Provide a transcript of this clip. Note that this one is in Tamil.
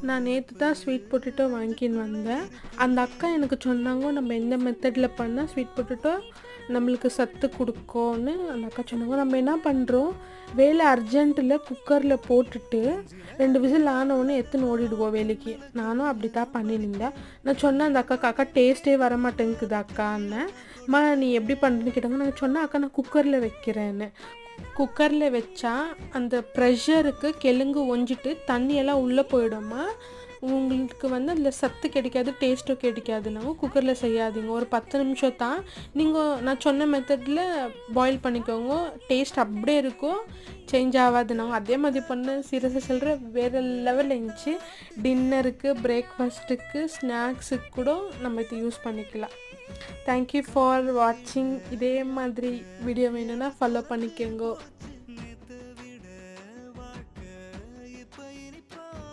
நான் நேற்று தான் ஸ்வீட் பொட்டேட்டோ வாங்கின்னு வந்தேன். அந்த அக்கா எனக்கு சொன்னாங்க, நம்ம எந்த மெத்தடில் பண்ணால் ஸ்வீட் பொட்டேட்டோ நம்மளுக்கு சத்து கொடுக்கும்னு அந்த அக்கா சொன்னாங்க. நம்ம என்ன பண்ணுறோம், வேலை அர்ஜென்ட்டில் குக்கரில் போட்டுட்டு 2 விசில் ஆனவுடனே எடுத்துன்னு ஓடிடுவோம் வேலைக்கு. நானும் அப்படி தான் பண்ணியிருந்தேன். நான் சொன்னேன் அந்த அக்கா டேஸ்ட்டே வர மாட்டேங்குது அக்கான்னு. அம்மா நீ எப்படி பண்ணுறேன்னு கேட்டாங்க. நான் சொன்னேன் அக்கா நான் குக்கரில் வைக்கிறேன்னு. குக்கரில் வச்சா அந்த ப்ரெஷருக்கு கெழுங்கு ஒஞ்சிட்டு தண்ணியெல்லாம் உள்ளே போயிடுமா, உங்களுக்கு அதில் சத்து கிடைக்காது, டேஸ்ட்டும் கிடைக்காதுனாங்க. குக்கரில் செய்யாதீங்க, ஒரு 10 நிமிஷம் தான் நீங்கள் நான் சொன்ன மெத்தடில் பாயில் பண்ணிக்கோங்க, டேஸ்ட் அப்படியே இருக்கும், சேஞ்ச் ஆகாதுனாங்க. அதே மாதிரி பண்ண சீரியஸாக சொல்கிற வேறு லெவலில் இருந்துச்சு. டின்னருக்கு, பிரேக்ஃபாஸ்ட்டுக்கு, ஸ்நாக்ஸுக்கு கூட நம்ம இது யூஸ் பண்ணிக்கலாம். தேங்க்யூ ஃபார் வாட்சிங். இதே மாதிரி வீடியோ வேணும்னா ஃபாலோ பண்ணிக்கோங்க.